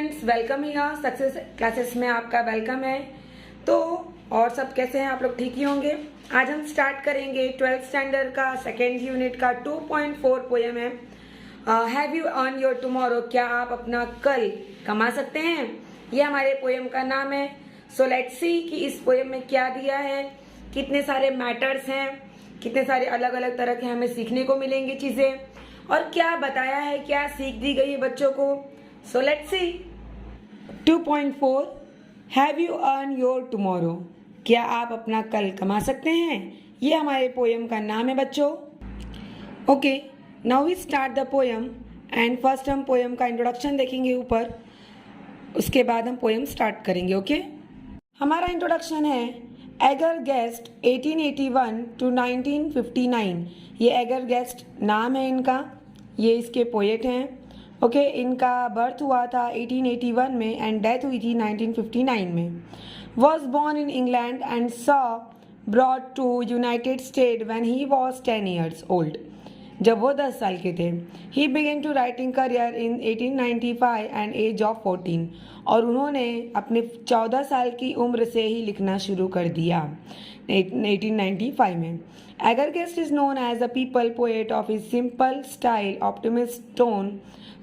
Students, welcome here success classes में आपका welcome है। तो और सब कैसे हैं आप लोग? ठीक ही होंगे। आज हम स्टार्ट करेंगे 12th स्टैंडर्ड का सेकेंड यूनिट का 2.4 पोएम है have you earn your tomorrow. क्या आप अपना कल कमा सकते हैं? ये हमारे पोएम का नाम है। सो लेट्स सी कि इस पोएम में क्या दिया है, कितने सारे मैटर्स हैं, कितने सारे अलग अलग तरह के हमें सीखने को मिलेंगी चीजें, और क्या बताया है, क्या सीख दी गई है बच्चों को। So let's see 2.4 have you earn your tomorrow. क्या आप अपना कल कमा सकते हैं? ये हमारे पोएम का नाम है बच्चों। Okay, now we start the poem and first हम पोएम का इंट्रोडक्शन देखेंगे ऊपर, उसके बाद हम पोएम स्टार्ट करेंगे। ओके, हमारा इंट्रोडक्शन है एगर गेस्ट 1881 टू 1959। ये एगर गेस्ट नाम है इनका, ये इसके पोएट हैं। ओके, इनका बर्थ हुआ था 1881 में एंड डेथ हुई थी 1959 में। Was born in England and saw brought to United State when he was 10 years old. जब वो 10 साल के थे। He began to writing career in 1895 and age of 14। और उन्होंने अपने 14 साल की उम्र से ही लिखना शुरू कर दिया 1895 में। Agargest is known as the people poet of his simple style, optimist tone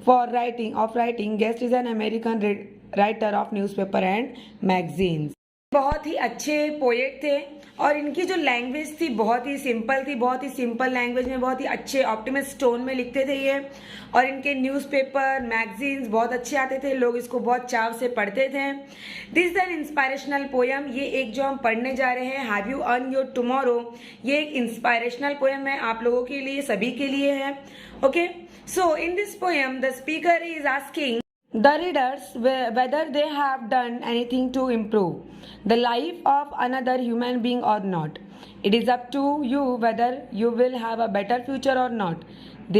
for writing. Guest is an American writer of newspaper and magazines. बहुत ही अच्छे पोएट थे और इनकी जो लैंग्वेज थी बहुत ही सिंपल थी, बहुत ही सिंपल लैंग्वेज में बहुत ही अच्छे ऑप्टिमिस्ट टोन में लिखते थे ये। और इनके न्यूज़पेपर मैगजीन्स बहुत अच्छे आते थे, लोग इसको बहुत चाव से पढ़ते थे। This is an inspirational poem. ये एक जो हम पढ़ने जा रहे हैं have you earn your tomorrow, ये एक इंस्पायरेशनल पोएम है आप लोगों के लिए, सभी के लिए है। Okay, so in this poem the speaker is asking the readers whether they have done anything to improve the life of another human being or not. It is up to you whether you will have a better future or not.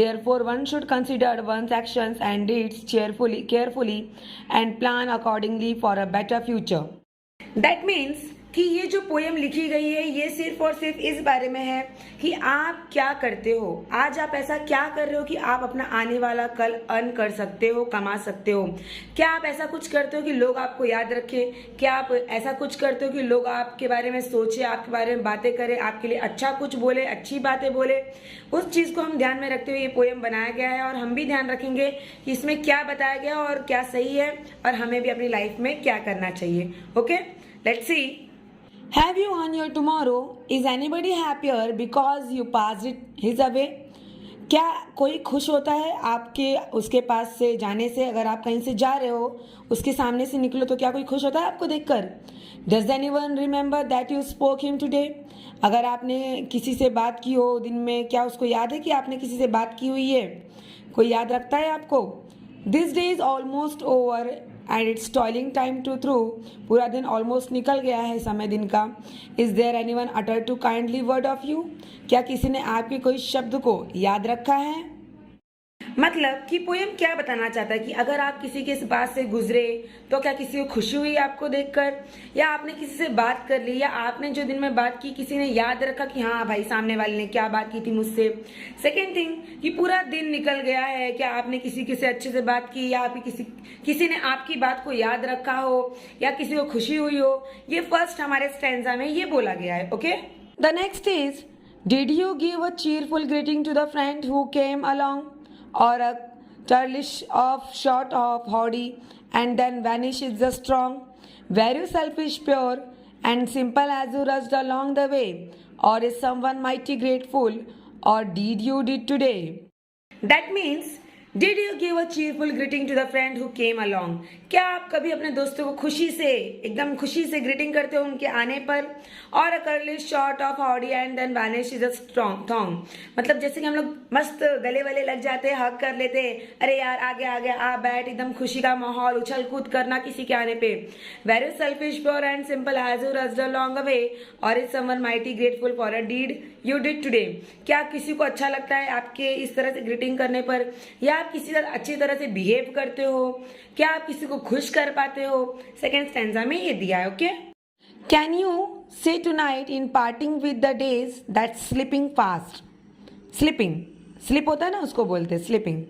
Therefore, one should consider one's actions and deeds carefully and plan accordingly for a better future. That means कि ये जो poem लिखी गई है ये सिर्फ और सिर्फ इस बारे में है कि आप क्या करते हो, आज आप ऐसा क्या कर रहे हो कि आप अपना आने वाला कल अर्न कर सकते हो, कमा सकते हो। क्या आप ऐसा कुछ करते हो कि लोग आपको याद रखें? क्या आप ऐसा कुछ करते हो कि लोग आपके बारे में सोचे, आपके बारे में बातें करें, आपके लिए अच्छा कुछ बोले, अच्छी बातें बोले? उस चीज़ को हम ध्यान में रखते हुए ये पोएम बनाया गया है और हम भी ध्यान रखेंगे कि इसमें क्या बताया गया और क्या सही है और हमें भी अपनी लाइफ में क्या करना चाहिए। Okay, let's see. Have you earned your tomorrow? Is anybody happier because you passed his away? क्या कोई खुश होता है आपके उसके पास से जाने से? अगर आप कहीं से जा रहे हो, उसके सामने से निकलो तो क्या कोई खुश होता है आपको देखकर? Does anyone remember that you spoke him today? अगर आपने किसी से बात की हो दिन में, क्या उसको याद है कि आपने किसी से बात की हुई है? कोई याद रखता है आपको? This day is almost over and it's toiling time to through. पूरा दिन ऑलमोस्ट निकल गया है, समय दिन का। Is there anyone uttered to kindly word of you? क्या किसी ने आपके कोई शब्द को याद रखा है? मतलब कि पोएम क्या बताना चाहता है कि अगर आप किसी के पास से गुजरे तो क्या किसी को खुशी हुई आपको देखकर, या आपने किसी से बात कर ली, या आपने जो दिन में बात की किसी ने याद रखा कि हाँ भाई सामने वाले ने क्या बात की थी मुझसे। सेकेंड थिंग कि पूरा दिन निकल गया है, क्या आपने किसी से अच्छे से बात की, या आप किसी ने आपकी बात को याद रखा हो, या किसी को खुशी हुई हो। ये फर्स्ट हमारे स्टैंजा में ये बोला गया है। Okay, the next is did you give a cheerful greeting to the friend who came along or a churlish of short of howdy and then vanishes the strong? Were you selfish, pure and simple as you rushed along the way, or is someone mighty grateful, or did you did today? That means Did you give a cheerful greeting to the friend who came along? क्या आप कभी अपने दोस्तों को खुशी से, एकदम खुशी से ग्रीटिंग करते हो उनके आने पर? और a curly short of howdy and then vanish is a strong thong. मतलब जैसे कि हम लोग मस्त गले वाले लग जाते हैं, हक कर लेते हैं, अरे यार आगे आगे आ बैठ, एकदम खुशी का माहौल, उछल कूद करना किसी के आने पे। Very selfish, pure and simple as you rushed along the way, or is someone mighty grateful for a deed you did today? क्या किसी को अच्छा लगता है आपके इस तरह से ग्रीटिंग करने पर, या आप किसी तरह अच्छी तरह से बिहेव करते हो? क्या आप किसी को खुश कर पाते हो? सेकेंड स्टैंजा में ये दिया है। Okay, can you say tonight in parting with the days that slipping fast? Slipping, slip होता है ना, उसको बोलते हैं slipping.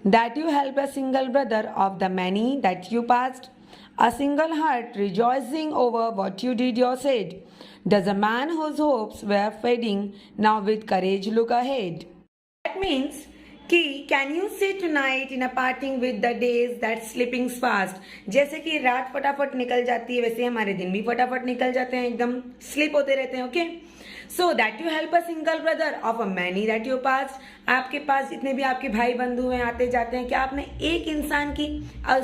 that you helped a single brother of the many that you passed, a single heart rejoicing over what you did or said. Does a man whose hopes were fading now with courage look ahead? That means कि can you see tonight in a parting with the days that slipping fast. जैसे कि रात फटाफट निकल जाती है वैसे हमारे दिन भी फटाफट निकल जाते हैं, एकदम स्लिप होते रहते हैं. Okay, so that you help a single brother of a many that you pass. आपके पास जितने भी आपके भाई बंधु हैं आते जाते हैं, क्या आपने एक इंसान की,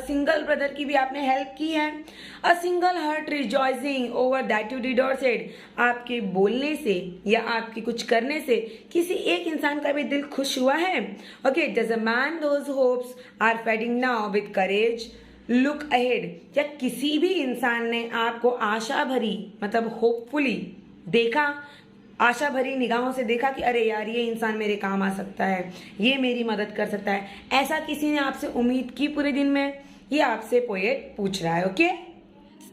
सिंगल ब्रदर की भी आपने हेल्प की है. A single heart rejoicing over that you did और सेड. आपके बोलने से या आपके कुछ करने से किसी एक इंसान का भी दिल खुश हुआ है. Okay, does a man those hopes are fading now with courage look ahead. या किसी भी इंसान ने आपको आशा भरी मतलब होपफुली देखा, आशा भरी निगाहों से देखा कि अरे यार ये इंसान मेरे काम आ सकता है, ये मेरी मदद कर सकता है, ऐसा किसी ने आपसे उम्मीद की पूरे दिन में, ये आपसे पोएट पूछ रहा है. Okay,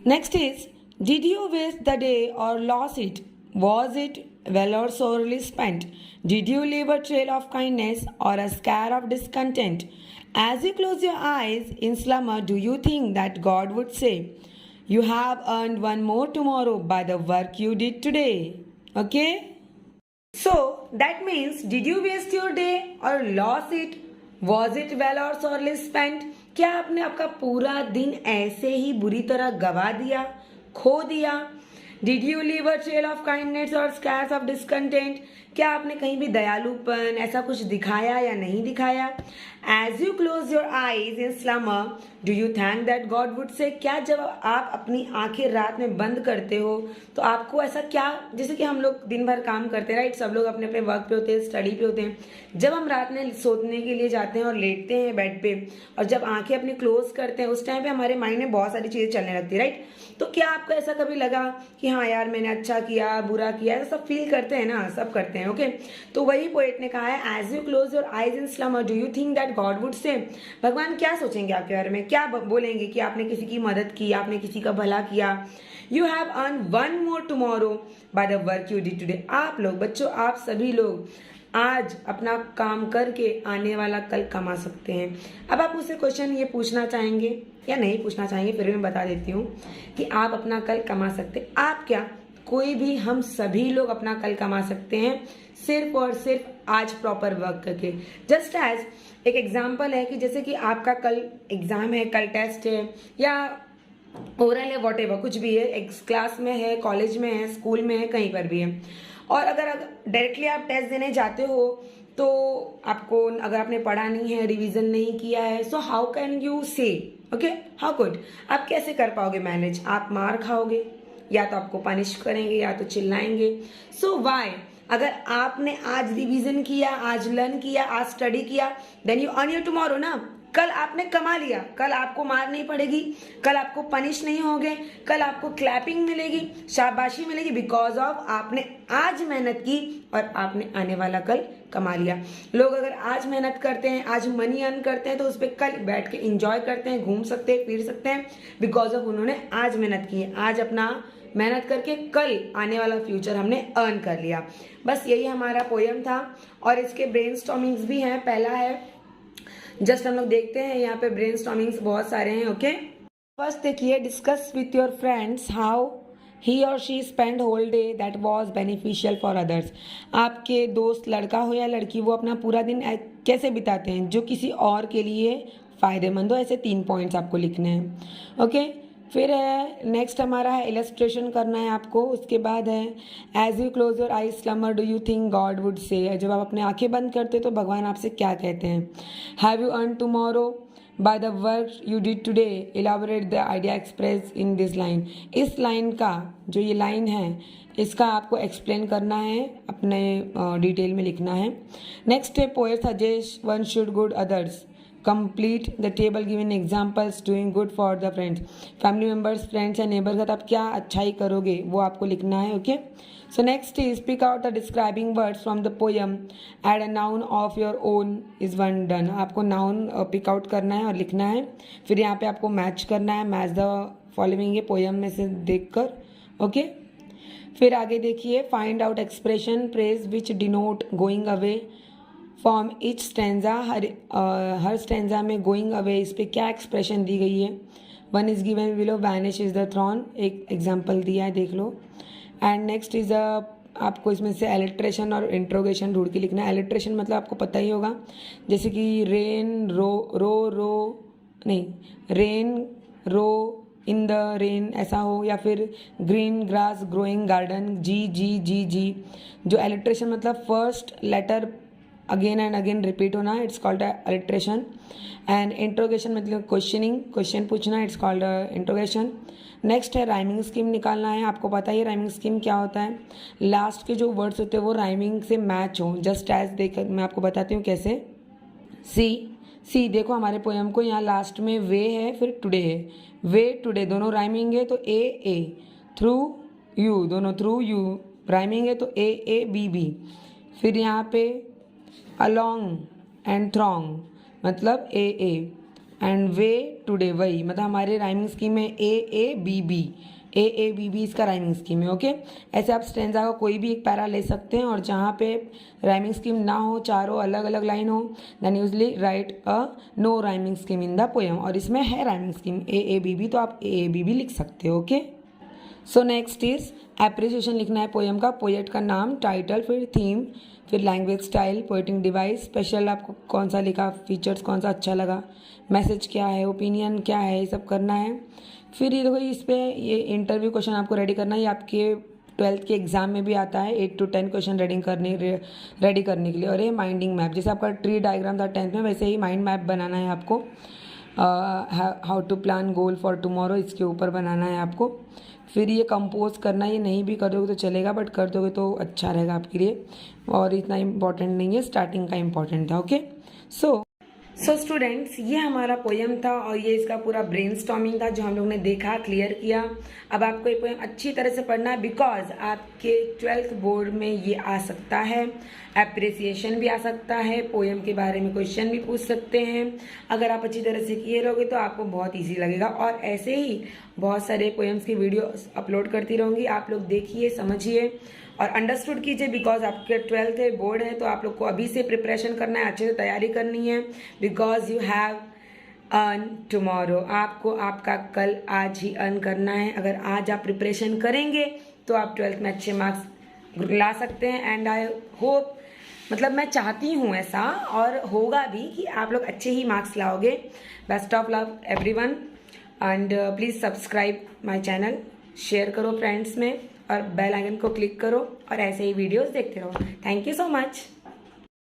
next is did you waste the day or loss it, was it well or sorely spent, did you leave a trail of kindness or a scare of discontent? As you close your eyes in slumber, do you think that God would say, you have earned one more tomorrow by the work you did today? Okay, so that means did you waste your day or lost it, was it well or sorely spent? क्या आपने आपका पूरा दिन ऐसे ही बुरी तरह गवा दिया, खो दिया? Did you leave a trail of kindness or scars of discontent? क्या आपने कहीं भी दयालुपन ऐसा कुछ दिखाया या नहीं दिखाया? As you close your eyes in slumber, do you thank that God would say? क्या जब आप अपनी आंखें रात में बंद करते हो तो आपको ऐसा क्या, जैसे कि हम लोग दिन भर काम करते हैं राइट, सब लोग अपने अपने वर्क पे होते हैं, स्टडी पे होते हैं. जब हम रात में सोने के लिए जाते हैं और लेटते हैं बेड पे और जब आंखें अपनी क्लोज करते हैं उस टाइम पे हमारे माइंड में बहुत सारी चीज़ें चलने लगती है राइट. तो क्या आपको ऐसा कभी लगा कि हाँ यार मैंने अच्छा किया बुरा किया, ऐसा सब फील करते हैं ना, सब करते हैं. ओके, तो वही पोएट ने कहा है as you close your eyes in slumber do you think that God would say. भगवान क्या सोचेंगे आपके बारे में, क्या बोलेंगे कि आपने किसी की मदद की, आपने किसी का भला किया. You have earn one more tomorrow by the work you did today. आप लोग बच्चों, आप सभी लोग आज अपना काम करके आने वाला कल कमा सकते हैं. अब आप मुझसे क्वेश्चन ये पूछना चाहेंगे या नहीं पूछना चाहेंगे, फिर भी मैं बता देती हूँ कि आप अपना कल कमा सकते. आप क्या, कोई भी, हम सभी लोग अपना कल कमा सकते हैं सिर्फ और सिर्फ आज प्रॉपर वर्क करके. जस्ट एज एक एग्जाम्पल है कि जैसे कि आपका कल एग्जाम है, कल टेस्ट है या ओरल है, वॉट एवर कुछ भी है, एक क्लास में है, कॉलेज में है, स्कूल में है, कहीं पर भी है. और अगर डायरेक्टली आप टेस्ट देने जाते हो तो आपको, अगर आपने पढ़ा नहीं है, रिवीजन नहीं किया है, सो हाउ कैन यू से, ओके, हाउ कुड, आप कैसे कर पाओगे मैनेज. आप मार खाओगे, या तो आपको पनिश करेंगे या तो चिल्लाएंगे. सो वाई, अगर आपने आज रिवीजन किया, आज लर्न किया, आज स्टडी किया, then you earn your tomorrow ना. कल आपने कमा लिया, कल आपको मार नहीं पड़ेगी, कल आपको पनिश नहीं होगे, कल आपको क्लैपिंग मिलेगी, शाबाशी मिलेगी, बिकॉज ऑफ आपने आज मेहनत की और आपने आने वाला कल कमा लिया. लोग अगर आज मेहनत करते हैं, आज मनी अर्न करते हैं तो उस पर कल बैठ के इंजॉय करते हैं, घूम सकते हैं, फिर सकते हैं, बिकॉज ऑफ उन्होंने आज मेहनत की है. आज अपना मेहनत करके कल आने वाला फ्यूचर हमने अर्न कर लिया. बस यही हमारा पोएम था और इसके ब्रेनस्टॉर्मिंग्स भी हैं. पहला है, जस्ट हम लोग देखते हैं, यहाँ पे ब्रेनस्टॉर्मिंग्स बहुत सारे हैं. ओके, फर्स्ट देखिए, discuss with your friends how he or she spend whole day that was beneficial for others. आपके दोस्त, लड़का हो या लड़की, वो अपना पूरा दिन कैसे बिताते हैं जो किसी और के लिए फायदेमंद हो. ऐसे 3 पॉइंट्स आपको लिखने हैं. ओके, फिर है नेक्स्ट हमारा है इलस्ट्रेशन करना है आपको. उसके बाद है as you close your eyes slumber do you think God would say. जब आप अपने आंखें बंद करते तो भगवान आपसे क्या कहते हैं. Have you earn tomorrow by the work you did today, elaborate the idea express in this line. इस लाइन का जो ये लाइन है इसका आपको एक्सप्लेन करना है, अपने डिटेल में लिखना है. नेक्स्ट है poet suggest one should good others, complete the table given examples doing good for the friends. Family members, friends या नेबर के साथ आप क्या अच्छाई करोगे वो आपको लिखना है. Okay, so next is pick out the describing words from the poem, add a noun of your own is one done. आपको नाउन पिक आउट करना है और लिखना है. फिर यहाँ पे आपको मैच करना है, मैच द फॉलोइंग, ये पोएम में से देखकर. ओके, फिर आगे देखिए, find out expression phrase which denote going away form each stanza, हर स्टैंजा में गोइंग अवे इस पर क्या एक्सप्रेशन दी गई है. One is given below, vanish is the thrown, एक एग्जाम्पल दिया है देख लो. एंड नेक्स्ट इज आपको इसमें से एलिट्रेशन और इंट्रोगेशन ढूंढ के लिखना है. एलिट्रेशन मतलब आपको पता ही होगा, जैसे कि रेन रो नहीं, rain row in the rain ऐसा हो, या फिर ग्रीन ग्रास ग्रोइंग गार्डन, जी. जो एलिट्रेशन मतलब first letter again and again repeat होना, it's called alliteration. And interrogation मतलब क्वेश्चनिंग, क्वेश्चन पूछना, इट्स कॉल्ड इंट्रोगेशन. नेक्स्ट है राइमिंग स्कीम निकालना है. आपको पता ही है राइमिंग स्कीम क्या होता है. लास्ट के जो वर्ड्स होते हैं वो राइमिंग से मैच हो, जस्ट एज देख मैं आपको बताती हूँ कैसे. सी देखो हमारे पोएम को यहाँ लास्ट में वे है, फिर टुडे है. वे टुडे दोनों राइमिंग है तो ए. थ्रू यू दोनों थ्रू यू राइमिंग है तो ए बी. फिर यहाँ पे अलॉन्ग एंड थ्रॉन्ग मतलब ए. एंड वे टुडे वही, मतलब हमारे राइमिंग स्कीम में ए बी बी इसका राइमिंग स्कीम है. ओके, ऐसे आप स्टेंजा का कोई भी एक पैरा ले सकते हैं और जहाँ पे राइमिंग स्कीम ना हो, चारों अलग अलग लाइन हो, then usually write a no rhyming scheme in the poem. और इसमें है राइमिंग स्कीम ए बी तो आप ए बी लिख सकते हो. Okay, so next is appreciation लिखना है पोएम का. पोएट का नाम, टाइटल, फिर थीम, फिर लैंग्वेज स्टाइल, पोएटिंग डिवाइस, स्पेशल आपको कौन सा लिखा, फीचर्स कौन सा अच्छा लगा, मैसेज क्या है, ओपिनियन क्या है, ये सब करना है. फिर ये देखो इस पर ये इंटरव्यू क्वेश्चन आपको रेडी करना है. ये आपके 12th के एग्जाम में भी आता है, 8 to 10 क्वेश्चन रेडी करने के लिए. और ये माइंडिंग मैप, जैसे आपका ट्री डायग्राम था 10th में, वैसे ही माइंड मैप बनाना है आपको. How to plan goal for tomorrow, इसके ऊपर बनाना है आपको. फिर ये कंपोज करना, ये नहीं भी करोगे तो चलेगा, बट कर दोगे तो अच्छा रहेगा आपके लिए. और इतना इम्पॉर्टेंट नहीं है, स्टार्टिंग का इम्पॉर्टेंट था. ओके, सो स्टूडेंट्स, ये हमारा पोएम था और ये इसका पूरा ब्रेनस्टॉर्मिंग था जो हम लोग ने देखा, क्लियर किया. अब आपको ये पोएम अच्छी तरह से पढ़ना है बिकॉज आपके 12th बोर्ड में ये आ सकता है. एप्रिसिएशन भी आ सकता है, पोएम के बारे में क्वेश्चन भी पूछ सकते हैं. अगर आप अच्छी तरह से किए रहोगे तो आपको बहुत ईजी लगेगा. और ऐसे ही बहुत सारे पोएम्स की वीडियो अपलोड करती रहूँगी, आप लोग देखिए, समझिए और अंडरस्टूड कीजिए. बिकॉज आपके 12th है, बोर्ड है, तो आप लोग को अभी से प्रिपरेशन करना है, अच्छे से तैयारी करनी है. Because you have earn tomorrow, आपको आपका कल आज ही अर्न करना है. अगर आज आप प्रिपरेशन करेंगे तो आप 12th में अच्छे मार्क्स ला सकते हैं. एंड आई होप, मतलब मैं चाहती हूँ ऐसा और होगा भी कि आप लोग अच्छे ही मार्क्स लाओगे. Best of love everyone and please subscribe my channel, share करो फ्रेंड्स में और बेल आइकन को क्लिक करो और ऐसे ही वीडियोस देखते रहो. Thank you so much.